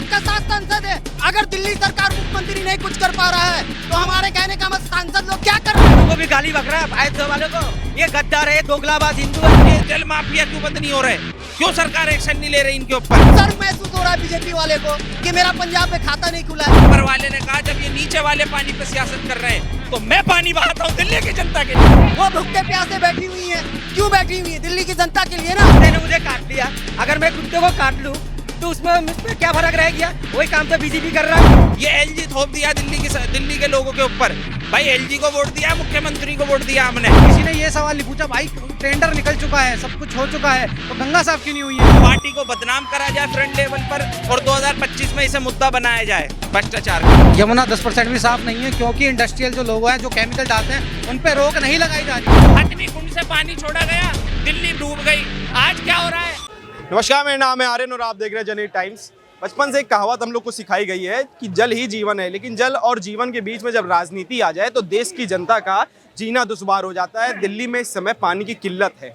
7 का 7 सांसद है। अगर दिल्ली सरकार मुख्यमंत्री नहीं कुछ कर पा रहा है तो हमारे कहने का मतलब सांसद लोग क्या कर रहे हैं? को भी गाली बक रहा है आयत वाले को, ये गद्दार है, दोगलाबाज हिंदू है। ये जल माफिया क्यों बंद नहीं हो रहे? क्यों सरकार एक्शन नहीं ले रही इनके ऊपर? सर महसूस हो रहा है बीजेपी वाले को कि मेरा पंजाब में खाता नहीं खुला है। ऊपर वाले ने कहा जब ये नीचे वाले पानी पे सियासत कर रहे हैं तो मैं पानी बहाता हूँ दिल्ली की जनता के लिए। वो भूखे प्यासे बैठी हुई है, क्यों बैठी हुई है? दिल्ली की जनता के लिए ना। मैंने मुझे काट लिया, अगर मैं कुत्ते को काट लूँ तो उसमें क्या फर्क रह गया? वही काम तो बीजेपी कर रहा है। ये एलजी थोप दिया दिल्ली के लोगों के ऊपर। भाई एलजी को वोट दिया, मुख्यमंत्री को वोट दिया हमने। किसी ने ये सवाल नहीं पूछा भाई, टेंडर निकल चुका है, सब कुछ हो चुका है, तो गंगा साफ क्यों नहीं हुई है? पार्टी को बदनाम करा जाए फ्रंट लेवल पर और 2025 में इसे मुद्दा बनाया जाए भ्रष्टाचार का। यमुना 10% भी साफ नहीं है क्योंकि इंडस्ट्रियल जो लोग हैं जो केमिकल डालते हैं उन पे रोक नहीं लगाई जा रही। हथनी कुंड से पानी छोड़ा गया, दिल्ली डूब गई। आज क्या हो रहा है? नमस्कार, मेरा नाम है आर्यन और आप देख रहे हैं जनहित टाइम्स। बचपन से एक कहावत हम लोग को सिखाई गई है कि जल ही जीवन है, लेकिन जल और जीवन के बीच में जब राजनीति आ जाए तो देश की जनता का जीना दुश्वार हो जाता है। दिल्ली में इस समय पानी की किल्लत है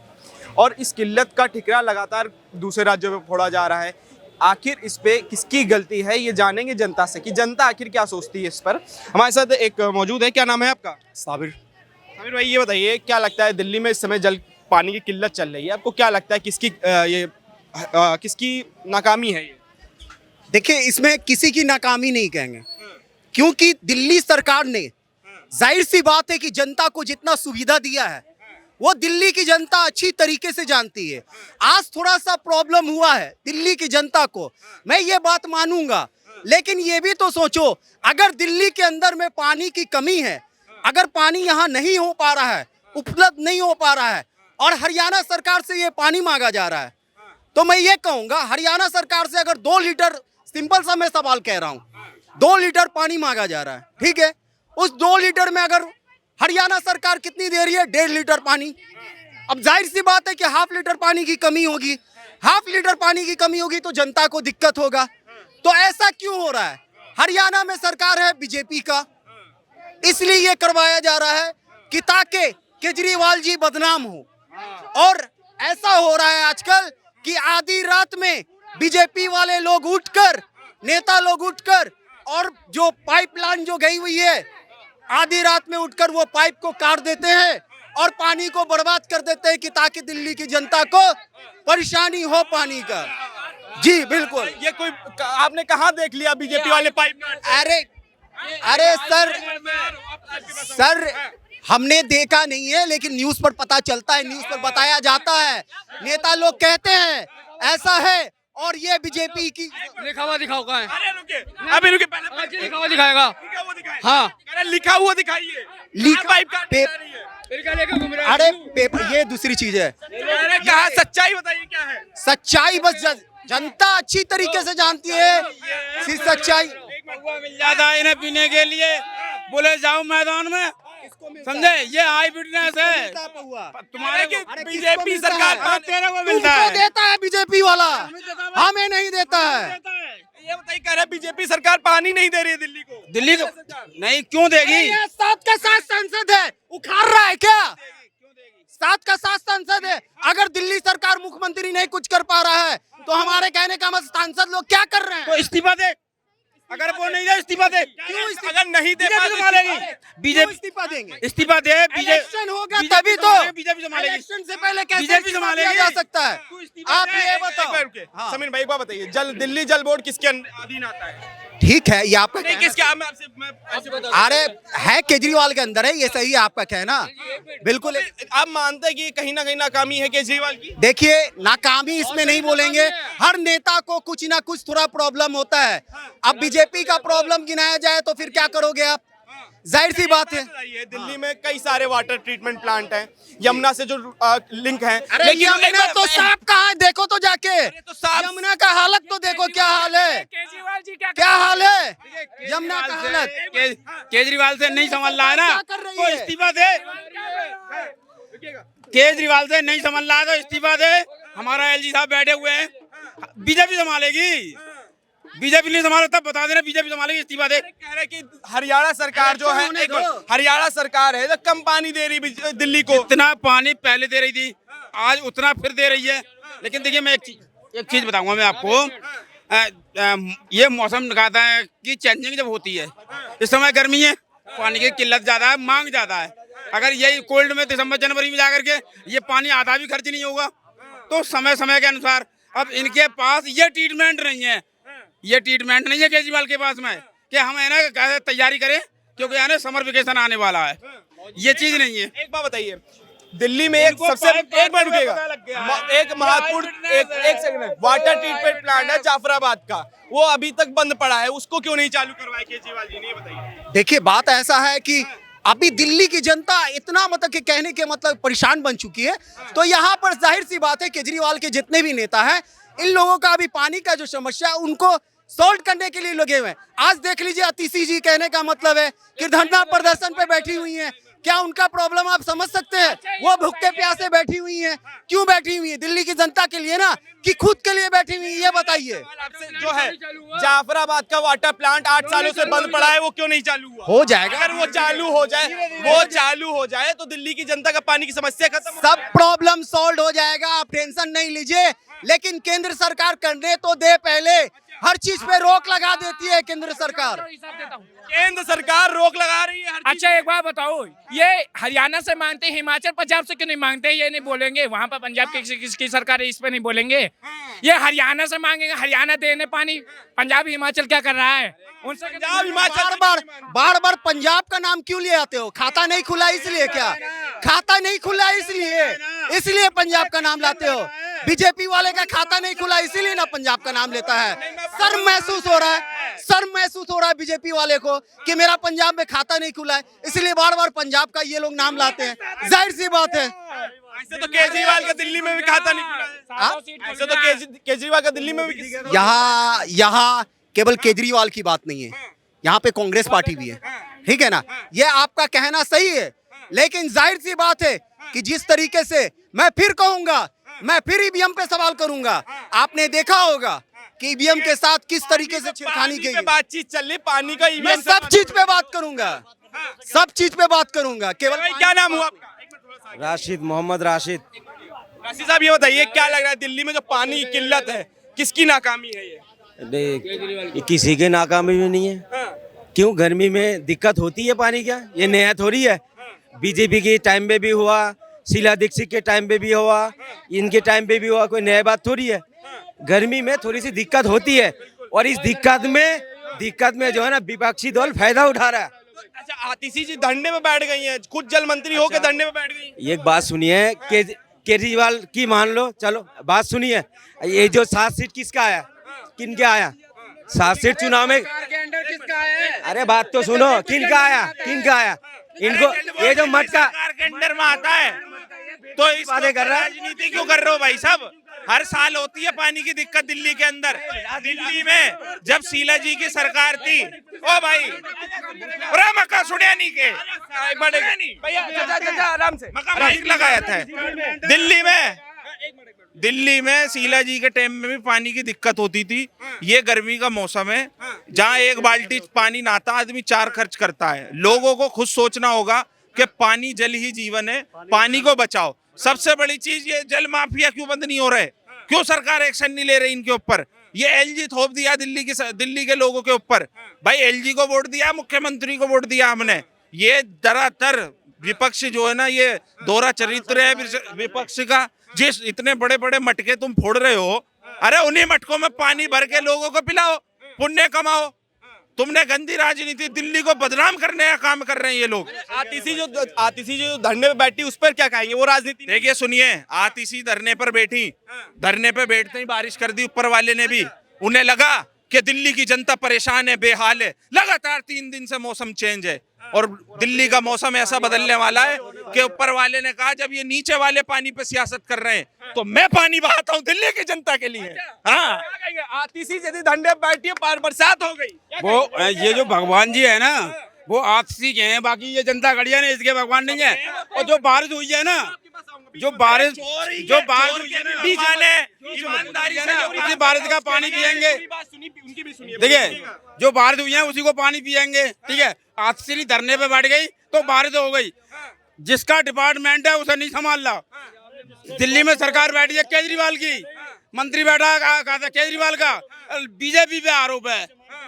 और इस किल्लत का ठिकरा लगातार दूसरे राज्यों में फोड़ा जा रहा है। आखिर इस पे किसकी गलती है ये जानेंगे जनता से कि जनता आखिर क्या सोचती है इस पर। हमारे साथ एक मौजूद है, क्या नाम है आपका? साबिर। साबिर भाई, ये बताइए क्या लगता है दिल्ली में इस समय जल पानी की किल्लत चल रही है, आपको क्या लगता है किसकी नाकामी है ये? देखिए, इसमें किसी की नाकामी नहीं कहेंगे, क्योंकि दिल्ली सरकार ने, जाहिर सी बात है कि जनता को जितना सुविधा दिया है वो दिल्ली की जनता अच्छी तरीके से जानती है। आज थोड़ा सा प्रॉब्लम हुआ है दिल्ली की जनता को, मैं ये बात मानूंगा, लेकिन ये भी तो सोचो, अगर दिल्ली के अंदर में पानी की कमी है, अगर पानी यहाँ नहीं हो पा रहा है, उपलब्ध नहीं हो पा रहा है और हरियाणा सरकार से ये पानी मांगा जा रहा है, तो मैं ये कहूँगा हरियाणा सरकार से अगर 2 लीटर, सिंपल सा मैं सवाल कह रहा हूँ, 2 लीटर पानी मांगा जा रहा है, ठीक है, उस 2 लीटर में अगर हरियाणा सरकार कितनी दे रही है? 1.5 लीटर पानी। अब जाहिर सी बात है कि हाफ लीटर पानी की कमी होगी, हाफ लीटर पानी की कमी होगी तो जनता को दिक्कत होगा। तो ऐसा क्यों हो रहा है? हरियाणा में सरकार है बीजेपी का, इसलिए ये करवाया जा रहा है कि ताकि केजरीवाल जी बदनाम हो। और ऐसा हो रहा है आजकल कि आधी रात में बीजेपी वाले लोग उठकर, नेता लोग उठकर, और जो पाइपलाइन जो गई हुई है, आधी रात में उठकर वो पाइप को काट देते हैं और पानी को बर्बाद कर देते हैं कि ताकि दिल्ली की जनता को परेशानी हो पानी का। जी बिल्कुल। ये कोई आपने कहाँ देख लिया बीजेपी वाले पाइप? अरे सर हमने देखा नहीं है, लेकिन न्यूज़ पर पता चलता है, न्यूज़ पर बताया जाता है, नेता लोग कहते हैं ऐसा है। और ये बीजेपी की लिखा हुआ दिखाओ कहाँ है? अरे रुके, अभी रुके, पहले लिखा हुआ दिखाएगा। हाँ, लिखा हुआ दिखाइए। फिर क्या लेकर घूम रहे हैं? अरे पेपर, ये दूसरी चीज है। मैंने कहा सच्चाई बताइए क्या है? सच्चाई बस जनता अच्छी तरीके से जानती है सिर्फ सच्चाई। मिल जाता है इन्हें पीने के लिए, बोले जाओ मैदान में, समझे? ये आई फिटनेस है तुम्हारे की बीजेपी सरकार तेरे को मिलता तुमको है। देता है बीजेपी वाला, हमें नहीं देता है। ये बताइए, कह रहे बीजेपी सरकार पानी नहीं दे रही है दिल्ली को। दिल्ली को नहीं क्यों देगी? ये 7 का 7 सांसद है, उखाड़ रहा है क्या? 7 का 7 सांसद है। अगर दिल्ली सरकार मुख्यमंत्री नहीं कुछ कर पा रहा है तो हमारे कहने का मतलब सांसद लोग क्या कर रहे हैं? तो इस्तीफा दे, अगर वो नहीं दे इस्तीफा दे। अगर नहीं दे पाए तो संभालेगी बीजेपी, इस्तीफा देंगे। इस्तीफा दे। इलेक्शन होगा तभी तो, बीजेपी संभालेगी। इलेक्शन से पहले कैसे बीजेपी इस्तीफा संभालेगी। दिया जा सकता है? आप ये बताओ। हाँ। समीर भाई, एक बात बताइए, दिल्ली जल बोर्ड किसके अधीन आता है? ठीक है, ये आपका नहीं, किसके? मैं आपसे बता अरे है केजरीवाल के अंदर है, ये सही है आपका कहना, बिल्कुल। आप मानते हैं कि कहीं ना कहीं नाकामी है केजरीवाल की? देखिए, नाकामी इसमें नहीं बोलेंगे, हर नेता को कुछ ना कुछ थोड़ा प्रॉब्लम होता है। अब बीजेपी का प्रॉब्लम गिनाया जाए तो फिर क्या करोगे आप? जाहिर सी बात है। दिल्ली में कई सारे वाटर ट्रीटमेंट प्लांट हैं, यमुना से जो लिंक है, लेकिन यमुना तो साफ कहाँ है? देखो तो जाके, तो साफ यमुना का हालत तो देखो क्या हाल है, केजरीवाल जी क्या हाल है यमुना का हालत। केजरीवाल से नहीं संभल रहा है ना, क्या कर रही तो है? इस्तीफा दे। केजरीवाल से नहीं संभल रहा है तो इस्तीफा दे। हमारा एलजी साहब बैठे हुए हैं, बीजेपी संभालेगी। बीजेपी नहीं संभाले तब बता देना, बीजेपी संभालेगी, इस्तीफा दे। कह रहे कि हरियाणा सरकार जो है, हरियाणा सरकार है तो कम पानी दे रही दिल्ली को। इतना पानी पहले दे रही थी, आज उतना फिर दे रही है। लेकिन देखिए, मैं एक चीज बताऊंगा मैं आपको, ये मौसम दिखाता है कि चेंजिंग जब होती है, इस समय गर्मी है, पानी की किल्लत ज़्यादा है, मांग ज़्यादा है। अगर यही कोल्ड में दिसंबर जनवरी में जाकर के ये पानी आधा भी खर्च नहीं होगा, तो समय समय के अनुसार अब इनके पास ये ट्रीटमेंट नहीं है, ये ट्रीटमेंट नहीं है केजरीवाल के पास में कि हम है ना तैयारी करें, क्योंकि है ना समर वेकेशन आने वाला है, ये चीज़ नहीं है। एक बात बताइए, दिल्ली में एक सबसे एक बार रुकेगा, एक महत्वपूर्ण एक सेकंड, वाटर ट्रीटमेंट प्लांट है जाफराबाद का, वो अभी तक बंद पड़ा है, उसको क्यों नहीं चालू करवाया केजरीवाल जी ने, ये बताइए। देखिए बात ऐसा है कि अभी दिल्ली की जनता इतना मतलब कि कहने के मतलब परेशान बन चुकी है, तो यहाँ पर जाहिर सी बात है केजरीवाल के जितने भी नेता हैं, इन लोगों का अभी पानी का जो समस्या है उनको सॉल्व करने के लिए लगे हुए हैं। आज देख लीजिए अतिशी जी, कहने का मतलब है कि धरना प्रदर्शन पे बैठी हुई हैं। क्या उनका प्रॉब्लम आप समझ सकते हैं? वो भूखे प्यासे बैठी हुई हैं, क्यों बैठी हुई है? दिल्ली की जनता के लिए ना, कि खुद के लिए बैठी हुई है, ये बताइए। जो है जाफराबाद का वाटर प्लांट 8 सालों से बंद पड़ा है, वो क्यों नहीं चालू हुआ? हो जाएगा, अगर वो चालू हो जाए तो दिल्ली की जनता का पानी की समस्या खत्म हो सब प्रॉब्लम सॉल्व हो जाएगा, आप टेंशन नहीं लीजिए। लेकिन केंद्र सरकार करने तो दे पहले, हर चीज पे रोक लगा देती है केंद्र सरकार। केंद्र सरकार रोक लगा रही है हर चीज। अच्छा एक बात बताओ, ये हरियाणा से मांगते हैं, हिमाचल पंजाब से क्यों नहीं मांगते? ये नहीं बोलेंगे वहाँ पर पंजाब की किसकी सरकार है, इस पे नहीं बोलेंगे। ये हरियाणा से मांगेंगे, हरियाणा देने पानी, पंजाब हिमाचल क्या कर रहा है? उनसे पंजाब हिमाचल बार बार पंजाब का नाम क्यों ले आते हो? खाता नहीं खुला इसलिए क्या? खाता नहीं खुला इसलिए पंजाब का नाम लाते हो? बीजेपी वाले का खाता नहीं खुला इसीलिए ना पंजाब का नाम लेता है। शर्म महसूस हो रहा है बीजेपी वाले को कि मेरा पंजाब में खाता नहीं खुला है, इसलिए बार बार पंजाब का ये लोग नाम लाते हैं। जाहिर सी बात है, ऐसे तो केजरीवाल का दिल्ली में भी खाता नहीं खुला है। ऐसे तो केजरीवाल का दिल्ली में भी यहाँ केवल केजरीवाल की बात नहीं है, यहाँ पे कांग्रेस पार्टी भी है, ठीक है ना? ये आपका कहना सही है, लेकिन जाहिर सी बात है कि जिस तरीके से मैं फिर कहूंगा, मैं फिर ईवीएम पे सवाल करूंगा। आपने देखा होगा कि ईवीएम के साथ किस तरीके से छेड़खानी की बातचीत चल रही, पानी का मैं सब चीज पे बात करूंगा, सब चीज पे बात करूंगा। केवल क्या नाम हुआ आपका? राशिद, मोहम्मद राशिद। राशिद साहब ये बताइए, क्या लग रहा है दिल्ली में जो पानी की किल्लत है, किसकी नाकामी है ये? ये किसी के नाकामी भी नहीं है। क्यों? गर्मी में दिक्कत होती है पानी, क्या ये नया थोड़ी है? बीजेपी के टाइम में भी हुआ, शीला दीक्षित के टाइम पे भी हुआ, इनके टाइम पे भी हुआ, कोई नया बात थोड़ी है। गर्मी में थोड़ी सी दिक्कत होती है, और इस दिक्कत में जो है ना विपक्षी दल फायदा उठा रहा है। अच्छा, आतिशी जी धरने में बैठ गई हैं, खुद जल मंत्री होकर धरने में बैठ गई। एक बात सुनिए, केजरीवाल की मान लो, चलो बात सुनिए, ये जो 7 सीट किसका आया, किनके आया? 7 सीट चुनाव में, अरे बात तो सुनो, किनका आया? इनको ये जो मटका के अंडर में आता है, तो इस बातें कर रहा है। राजनीति क्यों कर रहे हो भाई साहब? हर साल होती है पानी की दिक्कत दिल्ली के अंदर। दिल्ली में जब शीला जी की सरकार थी, ओ भाई मक्का सुनिया नहीं के भैया आराम से मक्का माइक लगाया था दिल्ली में शीला जी के टाइम में भी पानी की दिक्कत होती थी। ये गर्मी का मौसम है, जहाँ एक बाल्टी पानी नहाता आदमी 4 खर्च करता है। लोगों को खुद सोचना होगा कि पानी जल ही जीवन है, पानी को बचाओ। सबसे बड़ी चीज ये जल माफिया क्यों बंद नहीं हो रहे, क्यों सरकार एक्शन नहीं ले रही इनके ऊपर? ये एलजी थोप दिया दिल्ली के लोगों के ऊपर। भाई एलजी को वोट दिया, मुख्यमंत्री को वोट दिया हमने। ये दरातर विपक्ष जो है ना, ये दोहरा चरित्र है विपक्ष का। जिस इतने बड़े बड़े मटके तुम फोड़ रहे हो, अरे उन्हीं मटकों में पानी भर के लोगों को पिलाओ, पुण्य कमाओ। तुमने गंदी राजनीति, दिल्ली को बदनाम करने का काम कर रहे हैं ये लोग। आतिशी जो धरने पे बैठी, उस पर क्या कहेंगे? वो राजनीति देखिए सुनिए, आतिशी धरने पर बैठी, धरने पे बैठते ही बारिश कर दी ऊपर वाले ने भी। उन्हें लगा कि दिल्ली की जनता परेशान है, बेहाल है। लगातार 3 दिन से मौसम चेंज है और दिल्ली का मौसम ऐसा बदलने वाला है कि ऊपर वाले ने कहा जब ये नीचे वाले पानी पे सियासत कर रहे हैं तो मैं पानी बहाता हूँ दिल्ली की जनता के लिए। हाँ, आतिशी यदि धरने पे बैठी है, बरसात हो गई, वो ये जो भगवान जी है ना, वो आतिशी के हैं, बाकी ये जनता गढ़िया ने इसके भगवान नहीं है। और जो बारिश हुई है ना, जो बारिश हुई है ना, ईमानदारी से उसी बारिश का पानी पियेंगे। देखिए, जो बारिश हुई है उसी को पानी पियेंगे, ठीक है? आतिशी धरने पे बैठ गई तो बारिश हो गई। जिसका डिपार्टमेंट है उसे नहीं संभाल रहा। दिल्ली में सरकार बैठी है केजरीवाल की, मंत्री बैठा कहा था केजरीवाल का, बीजेपी पे आरोप है।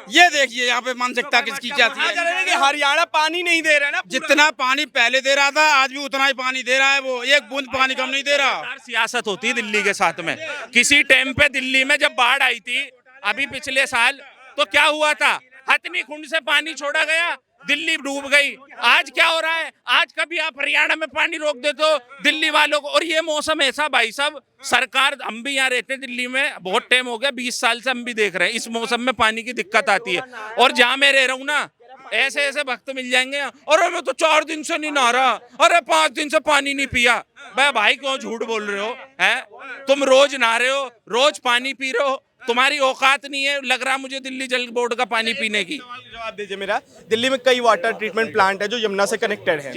ये देखिए यहाँ पे मानसिकता किसकी क्या थी। कि हरियाणा पानी नहीं दे रहा है ना पूरा। जितना पानी पहले दे रहा था आज भी उतना ही पानी दे रहा है, वो एक बूंद पानी कम नहीं दे रहा। लगातार सियासत होती है दिल्ली के साथ में। किसी टाइम पे दिल्ली में जब बाढ़ आई थी अभी पिछले साल, तो क्या हुआ था, हथनी कुंड से पानी छोड़ा गया, दिल्ली डूब गई। आज क्या हो रहा है, आज कभी आप हरियाणा में पानी रोक देते हो दिल्ली वालों को। और ये मौसम ऐसा भाई साहब, सरकार, हम भी यहाँ रहते हैं दिल्ली में, बहुत टाइम हो गया, 20 साल से हम भी देख रहे हैं, इस मौसम में पानी की दिक्कत आती है। और जहाँ मैं रह रहा हूँ ना, ऐसे ऐसे भक्त मिल जाएंगे, और मैं तो 4 दिन से नहीं नहा रहा, अरे 5 दिन से पानी नहीं पिया। भाई क्यों झूठ बोल रहे हो, हैं? तुम रोज नहा रहे हो, रोज पानी पी रहे हो, तुम्हारी औकात नहीं है लग रहा मुझे दिल्ली जल बोर्ड का पानी पीने की। जवाब दीजिए मेरा। दिल्ली में कई वाटर ट्रीटमेंट प्लांट है जो यमुना से कनेक्टेड है,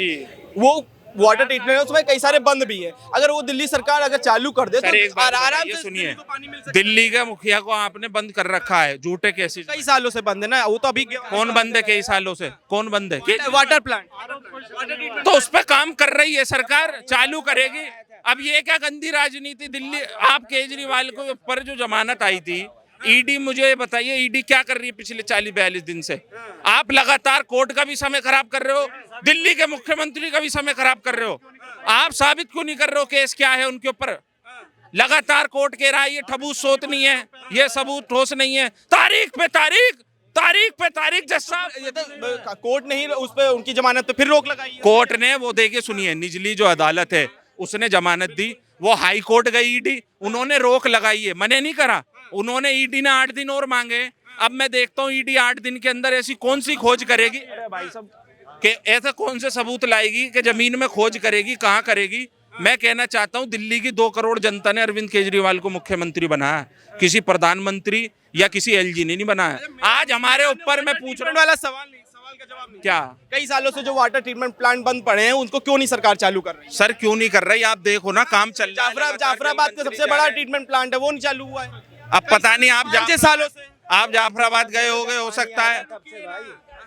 वो वाटर ट्रीटमेंट है, उसमें कई सारे बंद भी है। अगर वो दिल्ली सरकार अगर चालू कर दे सर, एक तो बात आराम बताइए, से सुनिए, को पानी मिल सकता है। दिल्ली के मुखिया को आपने बंद कर रखा है, झूठे केसेस। कई सालों से बंद है ना, वो तो अभी कौन बंद है कई सालों से, कौन बंद है? वाटर प्लांट तो उस पर काम कर रही है सरकार, चालू करेगी। अब ये क्या गंदी राजनीति दिल्ली। आप केजरीवाल को ऊपर जो जमानत आई थी, ईडी, मुझे बताइए ईडी क्या कर रही है पिछले 40-42 दिन से? आप लगातार कोर्ट का भी समय खराब कर रहे हो, दिल्ली के मुख्यमंत्री का भी समय खराब कर रहे हो। आप साबित क्यों नहीं कर रहे हो केस क्या है उनके ऊपर? लगातार कोर्ट कह रहा है ये ठबूत सोत नहीं है, ये सबूत ठोस नहीं है, तारीख पे तारीख जज साहब। ये तो कोर्ट नहीं, उस पे उनकी जमानत पे फिर रोक लगाई है। कोर्ट ने, वो देखिए सुनिए, निचली जो अदालत है उसने जमानत दी, वो हाई कोर्ट गई ईडी, उन्होंने रोक लगाई है, मने नहीं करा। उन्होंने ईडी ने 8 दिन और मांगे। अब मैं देखता हूँ ईडी 8 दिन के अंदर ऐसी कौन सी खोज करेगी कि ऐसा कौन से सबूत लाएगी कि जमीन में खोज करेगी, कहाँ करेगी? मैं कहना चाहता हूँ दिल्ली की 2 करोड़ जनता ने अरविंद केजरीवाल को मुख्यमंत्री बनाया, किसी प्रधानमंत्री या किसी एलजी ने नहीं बनाया। आज हमारे ऊपर, मैं पूछ रहा हूँ वाला सवाल नहीं, सवाल का जवाब नहीं। क्या, कई सालों से जो वाटर ट्रीटमेंट प्लांट बंद पड़े हैं उनको क्यों नहीं सरकार चालू कर रही है? सर क्यों नहीं कर रही? आप देखो ना, काम चल रहा है। जाफराबाद का सबसे बड़ा ट्रीटमेंट प्लांट है, वो नहीं चालू हुआ है। अब पता नहीं, आप 5 सालों से आप जाफराबाद गए होगे, हो सकता है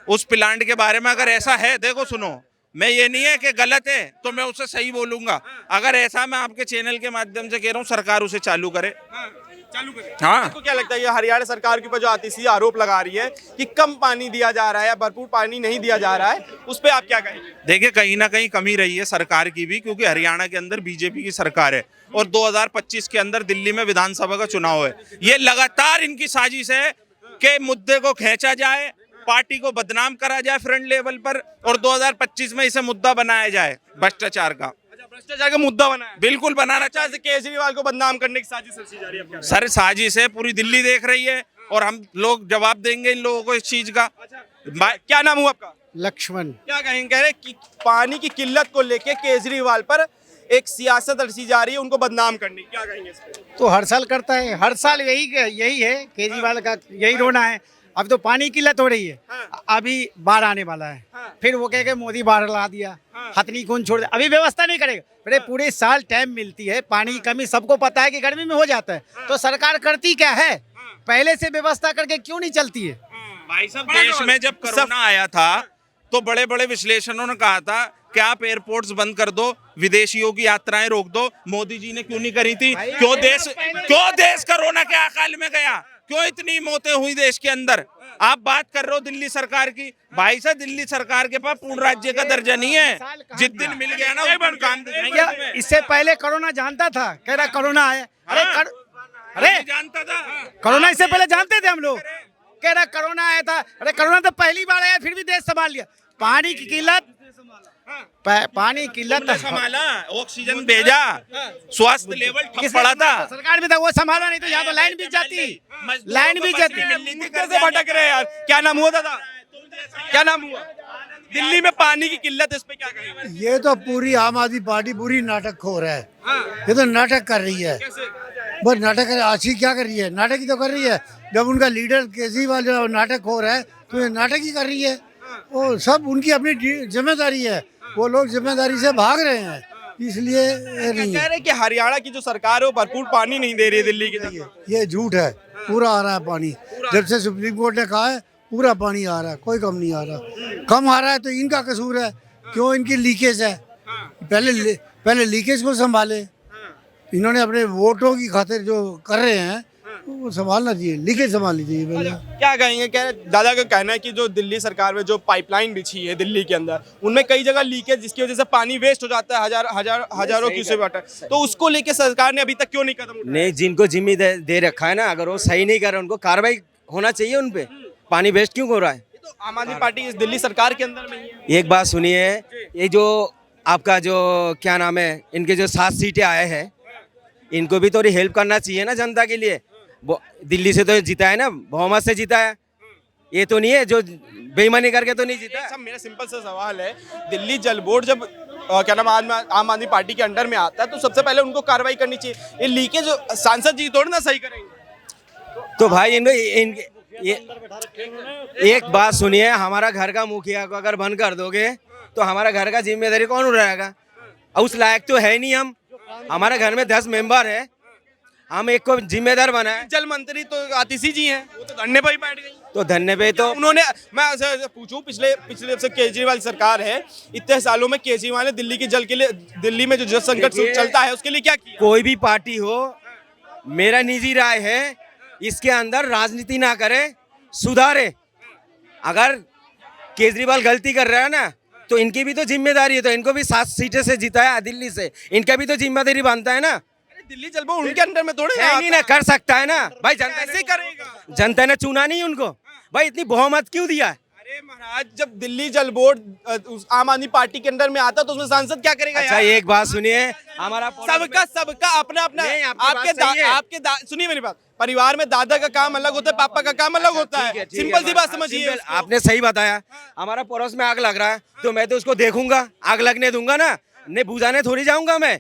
उस प्लांट के बारे में। अगर ऐसा है, देखो सुनो, मैं ये नहीं है कि गलत है तो मैं उसे सही बोलूंगा। अगर ऐसा, मैं आपके चैनल के माध्यम से कह रहा हूँ, सरकार उसे चालू करे। हाँ, आपको क्या लगता है ये हरियाणा सरकार के ऊपर जो आतिशी आरोप लगा रही है कि कम पानी दिया जा रहा है या भरपूर पानी नहीं दिया जा रहा है, उस पर आप क्या कहेंगे? देखिए कहीं ना कहीं कमी रही है सरकार की भी, क्योंकि हरियाणा के अंदर बीजेपी की सरकार है और 2025 के अंदर दिल्ली में विधानसभा का चुनाव है। ये लगातार इनकी साजिश है कि मुद्दे को खींचा जाए, पार्टी को बदनाम करा जाए फ्रंट लेवल पर, और 2025 में इसे मुद्दा बनाया जाए भ्रष्टाचार का। भ्रष्टाचार का मुद्दा बना है, बिल्कुल बनाना अच्छा से केजरीवाल को बदनाम करने की साजिश रची जा रही है। सर, साजिश है, पूरी दिल्ली देख रही है और हम लोग जवाब देंगे इन लोगों को इस चीज का। क्या नाम हुआ आपका? लक्ष्मण। क्या कहेंगे? कह रहे कि पानी की किल्लत को लेके केजरीवाल पर एक सियासत रची जा रही है, उनको बदनाम करने की, क्या कहेंगे इस पे? तो हर साल करता है, हर साल यही है केजरीवाल का, यही रोना है। अब तो पानी की किल्लत हो रही है, अभी बाढ़ आने वाला है, फिर वो कह के मोदी बाढ़ ला दिया, हथनी कुंड छोड़ दिया, अभी व्यवस्था नहीं करेगा। अरे पूरे साल टाइम मिलती है, पानी की कमी सबको पता है कि गर्मी में हो जाता है, तो सरकार करती क्या है? पहले से व्यवस्था करके क्यों नहीं चलती है? भाई साहब, देश में जब कोरोना आया था तो बड़े बड़े विश्लेषणों ने कहा था कि आप एयरपोर्ट्स बंद कर दो, विदेशियों की यात्राएं रोक दो। मोदी जी ने क्यों नहीं करी थी? क्यों देश कोरोना के अकाल में गया? क्यों इतनी मौतें हुई देश के अंदर? आप बात कर रहे हो दिल्ली सरकार की। भाई साहब, दिल्ली सरकार के पास पूर्ण राज्य का दर्जा नहीं है। जिस दिन मिल गया ना, उस दिन काम दिखाएंगे। इससे पहले कोरोना जानता था, कह रहा कोरोना आया। अरे जानता था कोरोना इससे पहले जानते थे हम लोग, कह रहा कोरोना आया था। अरे कोरोना तो पहली बार आया, फिर भी देश संभाल लिया। पानी की किल्लत, पानी की किल्लत संभाला, ऑक्सीजन भेजा, स्वास्थ्य लेवल ठप पड़ा था। सरकार में था, वो संभाला नहीं तो यहाँ तो लाइन बीत जाती, लाइन बीत जाती। कैसे भटक रहे हैं यार? क्या नाम हुआ दादा? क्या नाम हुआ? दिल्ली में पानी की किल्लत, इस पे क्या कहेंगे? ये तो पूरी आम आदमी पार्टी पूरी नाटक खो रहा है। ये तो नाटक कर रही है, बस नाटक कर। अच्छी क्या कर रही है? नाटक ही तो कर रही है। जब उनका लीडर केजरीवाल जो नाटक हो रहा है तो ये नाटक ही कर रही है। वो सब उनकी अपनी जिम्मेदारी है, वो लोग जिम्मेदारी से भाग रहे हैं, इसलिए ये नहीं कह है। रहे कि हरियाणा की जो सरकार है वो भरपूर पानी नहीं दे रही है दिल्ली की। ये झूठ है, पूरा आ रहा है पानी। जब से सुप्रीम कोर्ट ने कहा है पूरा पानी आ रहा है, कोई कम नहीं आ रहा। कम आ रहा है तो इनका कसूर है, क्यों? इनकी लीकेज है। पहले लीकेज को संभाले। इन्होंने अपने वोटों की खातिर जो कर रहे हैं वो संभालना चाहिए, लीकेज संभालनी चाहिए पहले। क्या कहेंगे, क्या दादा का कहना है कि जो दिल्ली सरकार में जो पाइपलाइन बिछी है दिल्ली के अंदर, उनमें कई जगह लीकेज जिसकी वजह से पानी वेस्ट हो जाता है, हजारों क्यूसेक वाटर, तो उसको लेके सरकार ने अभी तक क्यों नहीं कदम उठाया? नहीं, जिनको जिम्मे दे रखा है ना, अगर वो सही नहीं कर रहे उनको कार्रवाई होना चाहिए उन पे। पानी वेस्ट क्यों हो रहा है? तो आम आदमी पार्टी इस दिल्ली सरकार के अंदर में ही है। एक बात सुनिए, ये जो आपका जो क्या नाम है, इनके जो 7 सीटें आए हैं, इनको भी थोड़ी हेल्प करना चाहिए ना जनता के लिए। दिल्ली से तो जीता है ना, बहुमत से जीता है, ये तो नहीं है जो बेईमानी करके तो नहीं जीता। सब मेरा सिंपल सा सवाल है, दिल्ली जल बोर्ड जब क्या नाम आम आदमी पार्टी के अंडर में आता है तो सबसे पहले उनको कार्रवाई करनी चाहिए। ये लीकेज सांसद जी थोड़ी ना सही करेंगे। तो भाई एक बात सुनिए, हमारा घर का मुखिया को अगर बंद कर दोगे तो हमारा घर का जिम्मेदारी कौन उठाएगा? उस लायक तो है नहीं हम। हमारे घर में 10 मेंबर है, हम एक को जिम्मेदार बनाए। जल मंत्री तो आतिशी जी हैं, वो तो धरने पर ही बैठ गई। तो धरने पे तो उन्होंने, मैं ऐसे पूछूं, पिछले जब से केजरीवाल सरकार है, इतने सालों में केजरीवाल ने दिल्ली के जल के लिए, दिल्ली में जो जल संकट चलता है उसके लिए क्या किया? कोई भी पार्टी हो, मेरा निजी राय है इसके अंदर राजनीति ना करे, सुधारे। अगर केजरीवाल गलती कर रहा है ना तो इनकी भी तो जिम्मेदारी है, तो इनको भी 7 सीटें से जिताया है दिल्ली से, इनका भी तो जिम्मेदारी बनता है ना। दिल्ली जल बोर्ड उनके अंडर में थोड़े है नहीं ना, कर सकता है ना भाई, जनता कैसे करेगा? जनता ने चुना नहीं उनको भाई, इतनी बहुमत क्यों दिया है? अरे महाराज, जब दिल्ली जल बोर्ड आम आदमी पार्टी के अंडर में आता तो उसमें सांसद क्या करेगा? अच्छा एक बात सुनिए, हमारा सबका अपना अपना, नहीं, आपकी बात सही है। सुनिए मेरी बात, परिवार में दादा का काम अलग होता है, पापा का काम अलग होता है। सिंपल सी बात समझिए। आपने सही बताया, हमारा पड़ोस में आग लग रहा है तो मैं तो उसको देखूंगा, आग लगने दूंगा ना, नहीं बुझाने थोड़ी जाऊंगा मैं।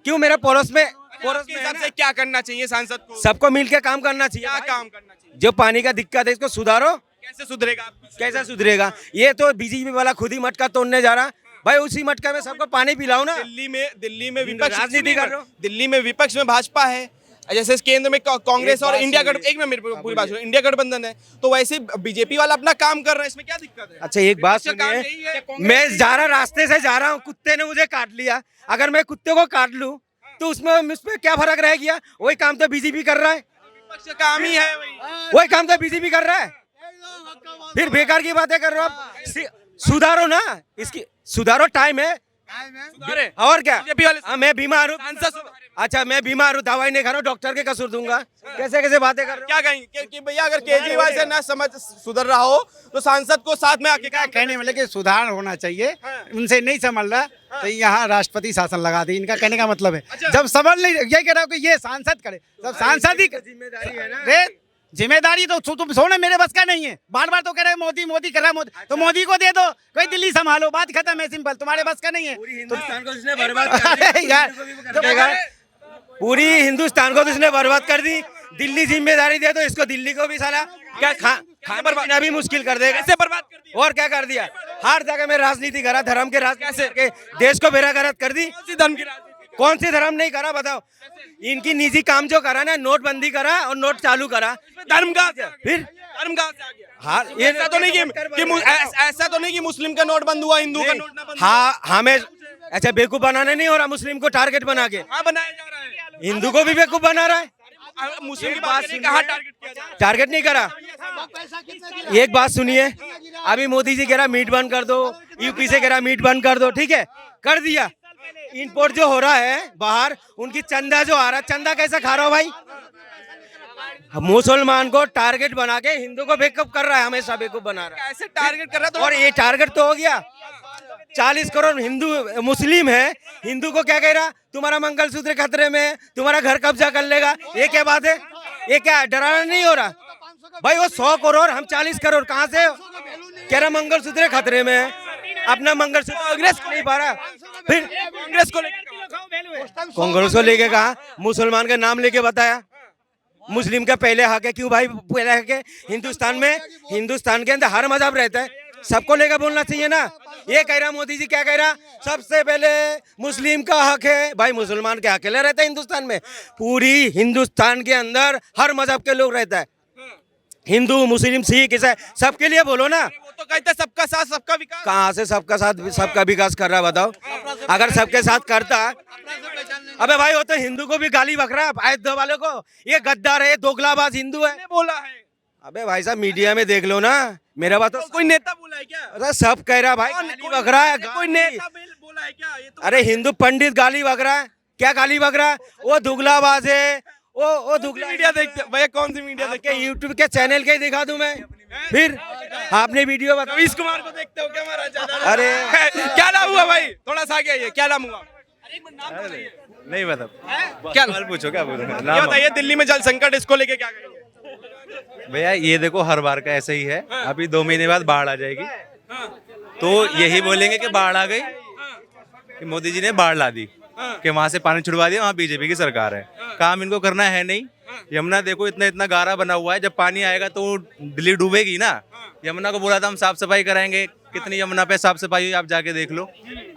क्यों? मेरा पड़ोस में हिसाब से क्या करना चाहिए सांसद को? सबको मिलकर काम करना चाहिए। क्या काम करना चाहिए? जो पानी का दिक्कत है इसको सुधारो। कैसे सुधरेगा? कैसा सुधरेगा? ये तो बीजेपी वाला खुद ही मटका तोड़ने जा रहा भाई, उसी मटका में सबको पानी पिलाओ ना। दिल्ली में विपक्ष राजनीति कर रहे हो। दिल्ली में विपक्ष में भाजपा है, जैसे केंद्र में कांग्रेस और इंडिया गठबंधन, एक मिनट पूरी बात सुनो, इंडिया गठबंधन है, तो वैसे बीजेपी वाला अपना काम कर रहा है, इसमें क्या दिक्कत है? अच्छा एक बात सुनिए, मैं जा रहा रास्ते से जा रहा हूँ, कुत्ते ने मुझे काट लिया, अगर मैं कुत्ते को काट लूँ तो उसमें मुझ पे क्या फर्क रह गया? वही काम तो बीजेपी कर रहा है, विपक्ष का काम ही है वही काम तो बीजेपी कर रहा है। फिर बेकार की बातें कर रहे हो आप, सुधारो ना, इसकी सुधारो, टाइम है। और क्या? हाँ, मैं बीमार हूँ, अच्छा मैं बीमार हूँ, दवाई नहीं खा रहा हूँ, डॉक्टर के कसूर दूंगा? कैसे कैसे बातें कर रहे हो? क्या कहेंगे कि भैया अगर केजरीवाल से ना समझ सुधर रहा हो तो सांसद को साथ में आके क्या कहने वाले कि सुधार होना चाहिए, उनसे नहीं संभल रहा तो यहाँ राष्ट्रपति शासन लगा दी, इनका कहने का मतलब है। जब संभल नहीं, ये कह रहा हूँ कि ये सांसद करे, जब सांसद ही जिम्मेदारी है ना, जिम्मेदारी तो तुम सोने मेरे बस का नहीं है। बार बार तो कह रहे हैं मोदी मोदी कर रहा है, मोदी तो मोदी को दे दो, कोई दिल्ली संभालो, बात खत्म है, सिंपल, तुम्हारे बस का नहीं है। पूरी हिंदुस्तान को इसने बर्बाद कर दी यार, पूरी हिंदुस्तान को तो इसने बर्बाद कर दी। दिल्ली जिम्मेदारी दे दो इसको, दिल्ली को भी साला क्या खाना पीना भी मुश्किल कर देगा। कैसे बर्बाद कर दिया? और क्या कर दिया? हर जगह में राजनीति करा, धर्म के राजनीति के देश को बेरागरत कर दी। कौन सी धर्म नहीं करा बताओ? इनकी निजी काम जो करा ना, नोटबंदी करा और नोट चालू करा, धर्म का फिर धर्म का हाँ, ऐसा तो नहीं कि ऐसा तो नहीं कि मुस्लिम का नोट बंद हुआ, हिंदू का नोट ना बंद। हाँ, हमें अच्छा बेवकूफ बनाना नहीं हो रहा, मुस्लिम को टारगेट बना के हाँ बनाया जा रहा है, हिंदू को भी बेवकूफ बना रहा है। मुस्लिम की बात नहीं, कहाँ टारगेट किया जा रहा है? टारगेट नहीं करा। एक बात सुनिए, अभी मोदी जी कह रहा मीट बंद कर दो, यूपी से कह रहा मीट बंद कर दो, ठीक है कर दिया। इंपोर्ट जो हो रहा है बाहर, उनकी चंदा जो आ रहा है, चंदा कैसा खा रहा हो भाई? मुसलमान को टारगेट बना के हिंदू को बेवकूफ कर रहा है, हमेशा बेवकूफ बना रहा है। ऐसे टारगेट कर रहा है। और ये टारगेट तो हो गया, 40 करोड़ हिंदू मुस्लिम है, हिंदू को क्या कह रहा? तुम्हारा मंगलसूत्र खतरे में, तुम्हारा घर कब्जा कर लेगा। ये क्या बात है? ये क्या डराना नहीं हो रहा भाई? वो 100 करोड़, हम 40 करोड़, कहाँ से कह रहा मंगलसूत्र खतरे में है? अपना मंगलसूत्र कांग्रेस को नहीं पा रहा, फिर कांग्रेस को लेके कहा, मुसलमान का नाम लेके बताया, मुस्लिम का पहले हक है। क्यों भाई पहले हक है? हिंदुस्तान में, हिंदुस्तान के अंदर हर मजहब रहता है, सबको लेकर बोलना चाहिए ना। ये कह रहा मोदी जी, क्या कह रहा? सबसे पहले मुस्लिम का हक है। भाई मुसलमान के अकेले रहता है हिंदुस्तान में? पूरी हिंदुस्तान के अंदर हर मजहब के लोग रहता है, हिंदू मुस्लिम सिख ईसाई, सबके लिए बोलो ना। वो तो कहते हैं सबका साथ सबका विकास। कहाँ से सबका साथ सबका विकास कर रहा है बताओ? अगर सबके साथ करता अबे भाई वो तो हिंदू को भी गाली बक रहा है, अयोध्या वालों को। ये गद्दार है, दोगलाबाज हिंदू है। किसने बोला है? अबे भाई साहब मीडिया में देख लो ना, मेरा बात तो कोई नेता बोला है क्या? अरे सब कह रहा है भाई, गाली बक रहा है। कोई नेता बोला है क्या? ये तो अरे हिंदू पंडित गाली बक रहा है, क्या गाली बक रहा है? वो दुगलाबाज है, वो दुगला। मीडिया देखते भैया, कौन सी मीडिया देखते आपके यूट्यूब के चैनल के दिखा दूं मैं फिर? आपने वीडियो बता। रवीश कुमार को देखते हो क्या महाराज? अरे क्या नाम हुआ भाई? थोड़ा सा आगे आइए, क्या नाम हुआ? नहीं बता, क्या सवाल पूछो, क्या बोल रहे हो? ये नाम बताइए, दिल्ली में जल संकट, इसको लेके क्या कहेंगे? भैया ये देखो हर बार का ऐसा ही है, अभी 2 महीने बाद बाढ़ आ जाएगी तो यही बोलेंगे कि बाढ़ आ गई, कि मोदी जी ने बाढ़ ला दी, कि वहां से पानी छुड़वा दिया, वहाँ बीजेपी की सरकार है। काम इनको करना है नहीं। यमुना देखो इतना इतना गारा बना हुआ है, जब पानी आएगा तो दिल्ली डूबेगी ना। यमुना को बोला था हम साफ सफाई कराएंगे, कितनी यमुना पे साफ सफाई हुई आप जाके देख लो।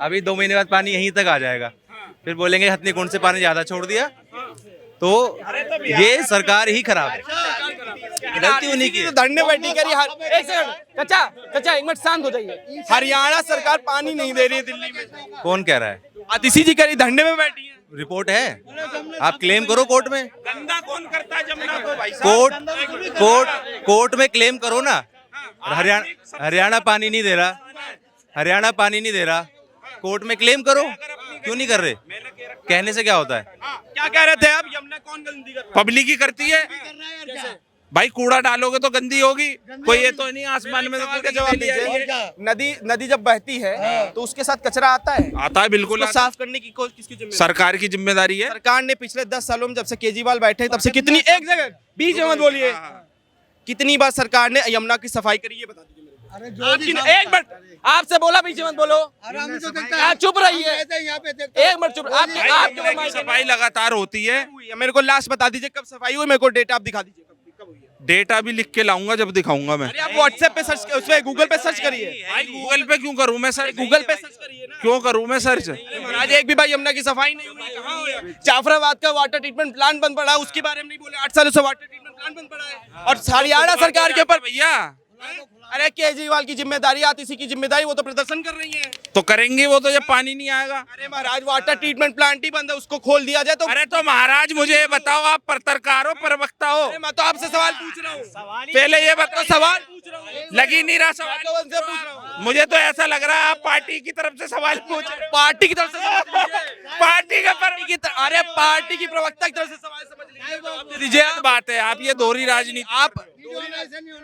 अभी 2 महीने बाद पानी यहीं तक आ जाएगा, फिर बोलेंगे हथनी कुंड से पानी ज्यादा छोड़ दिया। तो ये सरकार ही खराब है, गलती उन्हीं की है। धरने बैठी करी एक सेकंड, चाचा एक मिनट शांत हो जाइए। हरियाणा सरकार पानी नहीं दे रही है दिल्ली में। कौन कह रहा है? आतिशी जी करी धरने में बैठी है। रिपोर्ट है, आप क्लेम करो कोर्ट में। गंदा कौन करता है जमुना को भाई? कोर्ट में क्लेम करो ना। हरियाणा पानी नहीं दे रहा, हरियाणा पानी नहीं दे रहा, कोर्ट में क्लेम करो। क्यों नहीं कर रहे? कहने से क्या होता है? क्या कह रहे थे आप? यमुना कौन गंदी कर रहा है? पब्लिक ही करती है भाई, कूड़ा डालोगे तो गंदी होगी। कोई ये तो नहीं आसमान में सवाल का जवाब दीजिए। नदी जब बहती है तो उसके साथ कचरा आता है। आता है, बिल्कुल उसको साफ करने की किसकी जिम्मेदारी? सरकार की जिम्मेदारी है। सरकार ने पिछले 10 सालों में जब से केजरीवाल बैठे तब से कितनी, एक जगह बीच में मत बोलिए, कितनी बार सरकार ने यमुना की सफाई करी है बता दीजिए मेरे को। एक मिनट आपसे बोला, बीच में मत बोलो, आप चुप रहिए। एक मिनट चुप। आप सफाई लगातार होती है। मेरे को लास्ट बता दीजिए कब सफाई हुई, मेरे को डेटा आप दिखा दीजिए कब हुई है। डेटा भी लिख के लाऊंगा जब दिखाऊंगा मैं। अरे आप व्हाट्सएप पे सर्च, उसमें गूगल पे सर्च करिए। भाई गूगल पे क्यों करूं मैं सर्च? गूगल पे सर्च करिए ना। क्यों करूं मैं सर्च? महाराज एक भी भाई यमुना की सफाई नहीं हुई, कहाँ हुआ? जाफराबाद का वाटर ट्रीटमेंट प्लांट बंद पड़ा है, उसके बारे में नहीं बोले। 8 सालों से वाटर ट्रीटमेंट प्लांट बंद पड़ा है और हरियाणा सरकार के ऊपर भैया। अरे केजरीवाल की जिम्मेदारी, आतिशी की जिम्मेदारी, वो तो प्रदर्शन कर रही है। तो करेंगे वो तो जब पानी नहीं आएगा। अरे महाराज वाटर ट्रीटमेंट प्लांट ही बंद है, उसको खोल दिया जाए तो। अरे तो महाराज मुझे ये बताओ, आप पत्रकार हो, प्रवक्ता हो, मैं तो आपसे सवाल पूछ रहा हूँ। पहले ये बताओ, सवाल पूछ रहा हूँ, लगी नहीं रहा सवाल तो उनसे पूछ रहा हूँ। मुझे तो ऐसा लग रहा है आप पार्टी की तरफ से सवाल पूछ रहे हो। पार्टी की तरफ से सवाल पूछिए। पार्टी का अरे पार्टी की प्रवक्ता की तरफ से सवाल समझ लीजिए, जवाब दे दीजिए। बात है, आप ये दोहरी राजनीति। आप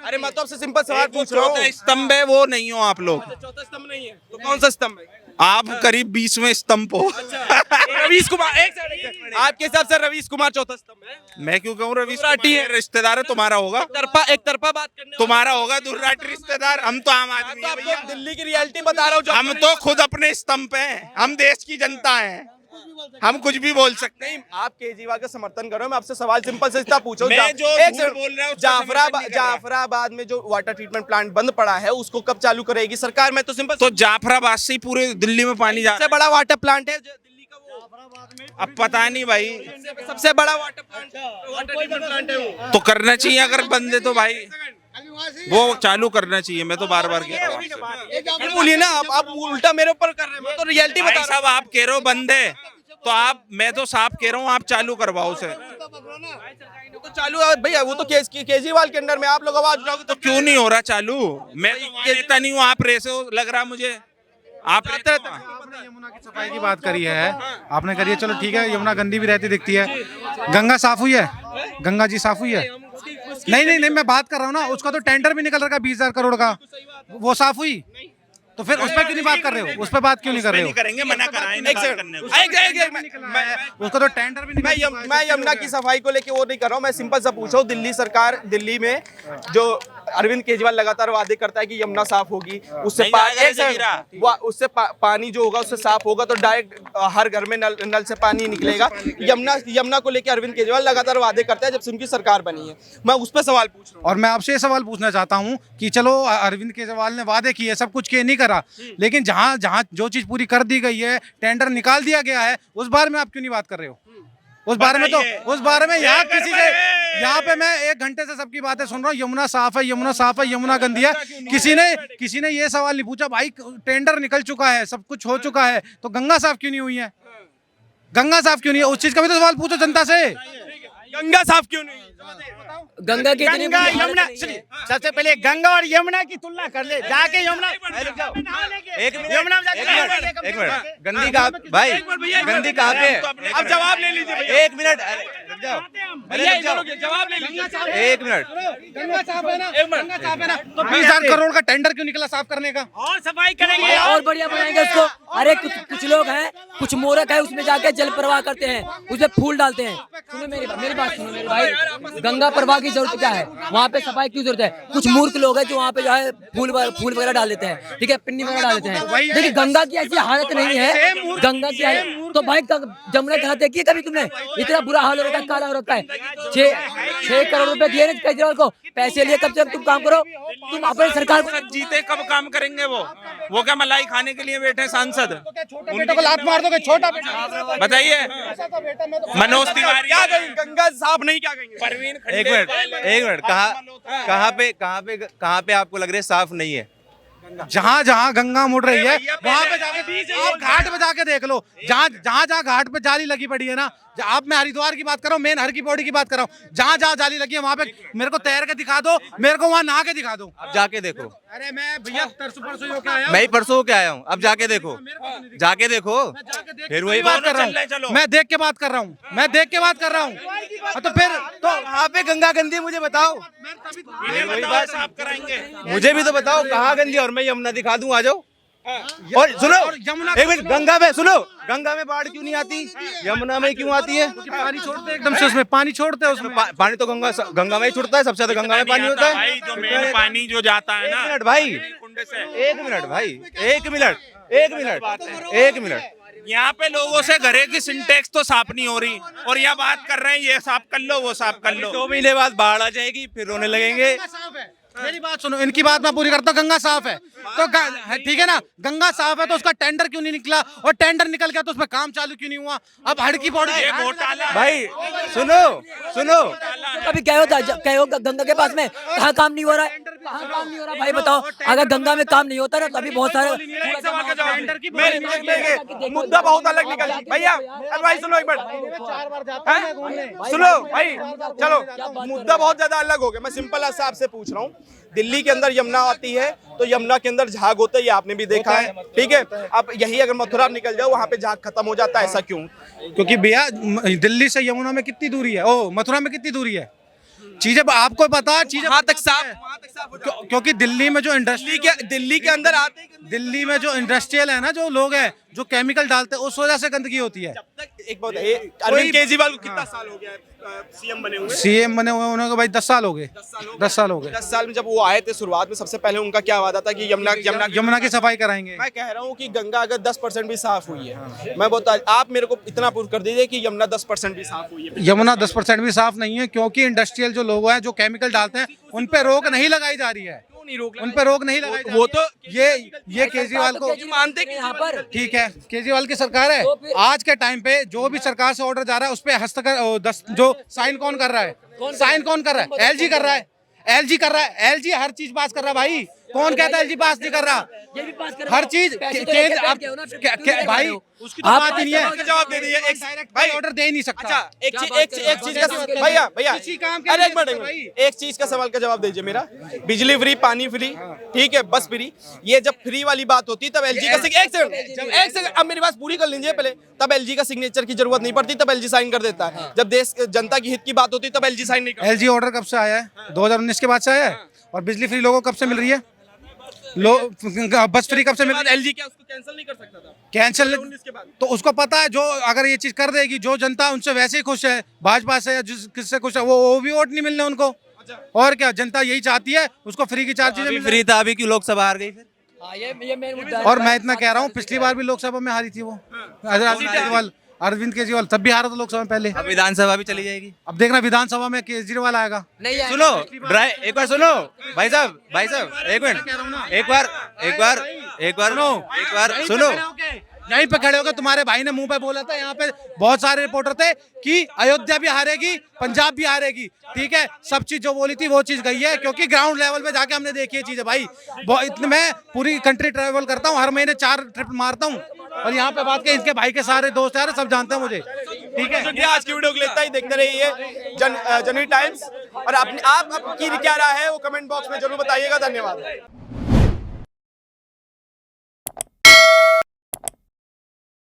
अरे मैं तो आपसे सिंपल सवाल पूछ रहा हूँ। चौथा स्तंभ है वो नहीं हो आप लोग। चौथा स्तंभ नहीं है तो कौन सा स्तंभ है? आप करीब 20वें स्तंभ हो। रवीश कुमार, एक सेकंड, आपके हिसाब से रवीश कुमार चौथा स्तंभ है? मैं क्यों कहूँ? रवीश दुर्राटी है। रिश्तेदार है, तुम्हारा होगा। एक तरफा बात करने तुम्हारा होगा दुर्राटी रिश्तेदार। हम तो आम आदमी तो हैं आपको भैया। दिल्ली की रियलिटी बता रहा हूँ। हम तो खुद अपने स्तंभ हैं, हम देश की जनता हैं, हम कुछ भी बोल सकते हैं। आप केजरीवाल का समर्थन करो, मैं आपसे सवाल सिंपल से इतना पूछो। मैं जो एक झूठ बोल रहा हूं उसका समर्थन नहीं कर रहा। जाफराबाद में जो वाटर ट्रीटमेंट प्लांट बंद पड़ा है उसको कब चालू करेगी सरकार? मैं तो सिंपल तो जाफराबाद से ही पूरे दिल्ली में पानी जा सबसे बड़ा वाटर प्लांट है दिल्ली का वो। अब पता नहीं भाई, सबसे बड़ा वाटर ट्रीटमेंट प्लांट है वो। तो करना चाहिए अगर बंद है तो भाई वो चालू करना चाहिए। मैं तो बार बार कह रहा हूँ आपसे। बोलिए ना, आप उल्टा मेरे ऊपर कर रहे हैं, मैं तो रियलिटी बता भाई रहा साहब आप कह रहे हो बंद है तो आप, मैं तो साफ कह रहा हूँ आप चालू करवाओ उसे। हूँ। तो चालू है भैया, वो तो केजरीवाल के अंडर में आप लोग आवाज उठाओगे तो क्यों नहीं हो रहा चालू? मैं तो नेता नहीं हूँ, आप रेसे हो लग रहा मुझे। आप यमुना की सफाई की बात करी है, आपने करी है, चलो ठीक है। यमुना गंदी भी रहती दिखती है, गंगा साफ हुई है, गंगा जी साफ हुई है। नहीं, मैं बात कर रहा हूँ ना, उसका तो टेंडर भी निकल रहा है 20,000 करोड़ का, वो साफ हुई। तो फिर उस पर क्यों नहीं बात कर रहे हो? उस पर बात क्यों नहीं कर रहे हो? करेंगे, मना कराएं एक उसका तो टेंडर भी मैं यमुना की सफाई को लेके वो नहीं कर रहा हूँ। मैं सिंपल सा पूछा हूँ, दिल्ली सरकार, दिल्ली में जो अरविंद केजरीवाल लगातार वादे करता है कि यमुना साफ होगी, उससे उससे पानी जो होगा उससे साफ होगा तो डायरेक्ट हर घर में नल से पानी निकलेगा। यमुना को लेके अरविंद केजरीवाल लगातार वादे करता है जब से उनकी सरकार बनी है। मैं उस पर सवाल पूछ रहा हूँ। और मैं आपसे ये सवाल पूछना चाहता हूँ कि चलो अरविंद केजरीवाल ने वादे किए, सब कुछ किए, नहीं करा, लेकिन जहाँ जो चीज पूरी कर दी गई है, टेंडर निकाल दिया गया है, उस बारे में आप क्यों नहीं बात कर रहे हो? उस बारे में यहाँ किसी से, यहाँ पे मैं 1 घंटे से सबकी बातें सुन रहा हूँ, यमुना साफ है, यमुना साफ है, यमुना गंदी है। किसी ने ये सवाल नहीं पूछा भाई टेंडर निकल चुका है, सब कुछ हो चुका है, तो गंगा साफ क्यों नहीं हुई है? गंगा साफ क्यों नहीं है? उस चीज का भी तो सवाल पूछो जनता से। गंगा साफ क्यों नहीं? गंगा की इतनी गंगा बुरी हालत यमुना, नहीं है। सबसे पहले गंगा और यमुना की तुलना कर ले, जाके यमुना एक मिनट, यमुना में जाके एक मिनट, गंदी कहाँ भाई, गंदी कहाँ पे है? अब जवाब ले लीजिए भैया। एक मिनट, अरे रुक जाओ, अरे रुक जाओ, जवाब ले लीजिए। एक मिनट। गंगा साफ है ना, गंगा साफ है ना, तो 20,000 करोड़ का टेंडर क्यों निकला साफ करने का? और सफाई करेंगे और बढ़िया बनाएंगे उसको। अरे कुछ लोग हैं, कुछ मूर्ख है, उसमें जाके जल प्रवाह करते हैं, उसमें फूल डालते हैं। सुनो मेरी बात सुनो मेरे भाई, गंगा प्रवाह की जरूरत क्या है? वहाँ पे सफाई की जरूरत है? कुछ मूर्ख लोग हैं जो वहाँ पे जो है फूल वगैरह डाल देते हैं, ठीक है, पिन्नी वगैरह डाल देते हैं। देखिए गंगा की ऐसी हालत नहीं है, गंगा की हालत तो भाई जमुना के हाथ देखिए कभी तुमने? इतना बुरा हाल हो रखा है, काला हो रखा है। 6 करोड़ रुपए दिए ना केजरीवाल को, पैसे लिए, कब से तुम काम करो, तुम अपने सरकार को जीते कब काम करेंगे वो क्या मलाई खाने के लिए बैठे सांसद? बेटे को लात मार दोगे, छोटा बेटा बताइए मनोज तिवारी क्या कहेंगे? गंगा साफ नहीं क्या कहेंगे? परवीन एक मिनट, कहाँ पे आपको लग रहा है साफ नहीं है? जहाँ जहाँ गंगा मुड़ रही है वहाँ पे जाके आप घाट पे जाके देख लो, जहाँ घाट पे जाली लगी पड़ी है ना, आप मैं हरिद्वार की बात कर रहा हूँ, मेन हर की पौड़ी की बात कर रहा हूँ, जहाँ जहाँ जाली लगी है वहाँ पे मेरे को तैर के दिखा दो, मेरे को वहाँ नहा के दिखा दो। अब जाके देखो। अरे मैं भैया परसों होके आया, मैं ही परसों होके आया हूँ, अब जाके देखो, जाके देखो, फिर वही बात कर रहा हूँ, मैं देख के बात कर रहा हूँ, मैं देख के बात कर रहा हूँ। तो फिर तो कहाँ पे गंगा गंदी मुझे बताओ, वही बात साफ कराएंगे। मुझे भी तो बताओ कहाँ गंदी, और मैं यमुना दिखा दूं, आ जाओ। और सुनो यमुना एक मिनट, गंगा में सुनो, गंगा में बाढ़ क्यों नहीं आती, यमुना में क्यों आती है? पानी छोड़ते हैं एकदम से, उसमें पानी छोड़ते हैं उसमें। पानी तो गंगा में ही छुड़ता है, सबसे ज्यादा गंगा में पानी होता है। भाई जो मेन पानी जो जाता है एक ना मिनट भाई, कुंडे से, एक मिनट भाई, एक मिनट। यहाँ पे लोगों से घरे की सिंटेक्स तो साफ नहीं हो रही और यहाँ बात कर रहे हैं ये साफ कर लो वो साफ कर लो। 2 महीने बाद बाढ़ आ जाएगी, फिर रोने लगेंगे। मेरी बात सुनो, इनकी बात मैं पूरी करता हूँ। गंगा साफ है तो ठीक है ना, गंगा साफ है तो उसका टेंडर क्यों नहीं निकला, और टेंडर निकल गया तो उसमें काम चालू क्यों नहीं हुआ? अब हड़की पौड़ी भाई सुनो कभी गए हो गंगा के पास में, कहाँ काम नहीं हो रहा है, कहाँ काम नहीं हो रहा भाई बताओ। अगर गंगा में काम नहीं होता ना तभी बहुत सारे मुद्दा बहुत अलग निकल भैया। भाई सुनो एक मिनट, सुनो भाई, चलो मुद्दा बहुत ज्यादा अलग हो गया। मैं सिंपल सा आपसे पूछ रहा हूँ, दिल्ली के अंदर यमुना आती है तो यमुना के अंदर झाग होता है, ये आपने भी देखा है, ठीक है। अब यही अगर मथुरा निकल जाओ वहाँ पे झाग खत्म हो जाता है, ऐसा क्यों? क्योंकि भैया दिल्ली से यमुना में कितनी दूरी है, ओ मथुरा में कितनी दूरी है, चीजें आपको पता है, चीजें वहाँ तक साफ क्योंकि दिल्ली में जो दिल्ली के अंदर आते, दिल्ली में जो इंडस्ट्रियल है ना, जो लोग हैं जो केमिकल डालते हैं, उस वजह से गंदगी होती है। एक बात है, अरविंद केजरीवाल को कितना साल हो गया सीएम बने हुए? सीएम बने हुए उन्होंने भाई 10 साल हो गए, 10 साल हो गए। 10 साल में जब वो आए थे शुरुआत में, सबसे पहले उनका क्या वादा था कि यमुना की सफाई कराएंगे। मैं कह रहा हूँ कि गंगा अगर 10% भी साफ हुई है, मैं बता, आप मेरे को इतना प्रूव कर दीजिए कि यमुना 10% भी साफ हुई है। यमुना 10% भी साफ नहीं है, क्योंकि इंडस्ट्रियल जो लोग हैं जो केमिकल डालते हैं उन पे रोक नहीं लगाई जा रही है, उन पे रोक नहीं लगाई। वो तो ये केजरीवाल को मानते यहाँ पर ठीक है, केजरीवाल की सरकार है, आज के टाइम पे जो भी सरकार से ऑर्डर जा रहा है उस पे हस्तक्षेप जो साइन कौन कर रहा है, साइन कौन कर रहा है? एलजी कर रहा है, एलजी कर रहा है, एलजी हर चीज पास कर रहा है भाई। कौन कहता है एलजी पास नहीं कर रहा? हर चीज भाई उसकी तो बात ही नहीं है। जवाब दे दीजिए, एक भाई ऑर्डर दे ही नहीं सकता। अच्छा एक चीज का भैया अरे एक मिनट, एक चीज का सवाल का जवाब दीजिए मेरा। बिजली फ्री, पानी फ्री, ठीक है, बस फ्री, ये जब फ्री वाली बात होती तब एलजी का एक सेकंड अब मेरी बात पूरी कर लीजिए पहले। तब एलजी का सिग्नेचर की जरूरत नहीं पड़ती, तब एलजी साइन कर देता है। जब देश जनता की हित की बात होती तब एलजी साइन नहीं करता। एलजी ऑर्डर कब से आया है? 2019 के बाद से आया है। और बिजली फ्री लोगों को कब से मिल रही है? बस फ्री कब से मिल रही है? एलजी क्या उसको कैंसिल नहीं कर सकता था? कैंसिल तो उसको पता है, जो अगर ये चीज कर देगी, जो जनता उनसे वैसे ही खुश है, भाजपा से या किससे खुश है, वो भी वोट नहीं मिलने उनको। और क्या, जनता यही चाहती है उसको फ्री की 4 चीजें फ्री था, अभी क्यों लोकसभा हार गई फिर? ये मेन मुद्दा है। और मैं इतना कह रहा हूँ, पिछली बार भी लोकसभा में हारी थी वो अरविंद केजरीवाल, तब भी हारा था लोकसभा में पहले। अब विधानसभा भी चली जाएगी। अब देखना विधानसभा में केजरीवाल आएगा। नहीं आएगा। सुनो एक बार सुनो भाई साहब एक मिनट, एक बार सुनो। यहीं पे खड़े हो गए, तुम्हारे भाई ने मुंह पे बोला था, यहाँ पे बहुत सारे रिपोर्टर थे कि अयोध्या भी हारेगी, पंजाब भी हारेगी, ठीक है, सब चीज जो बोली थी वो चीज गई है, क्योंकि ग्राउंड लेवल पे जाके हमने देखी है चीजें भाई। इतने मैं पूरी कंट्री ट्रेवल करता हूँ, हर महीने 4 ट्रिप मारता हूँ, और यहाँ पे बात के इनके भाई के सारे दोस्त यार सब जानते हैं मुझे, ठीक है। शुक्रिया, आज की वीडियो को लेता ही देखते रहिए जनहित टाइम्स। और आपकी क्या राय है वो कमेंट बॉक्स में जरूर बताइएगा। धन्यवाद।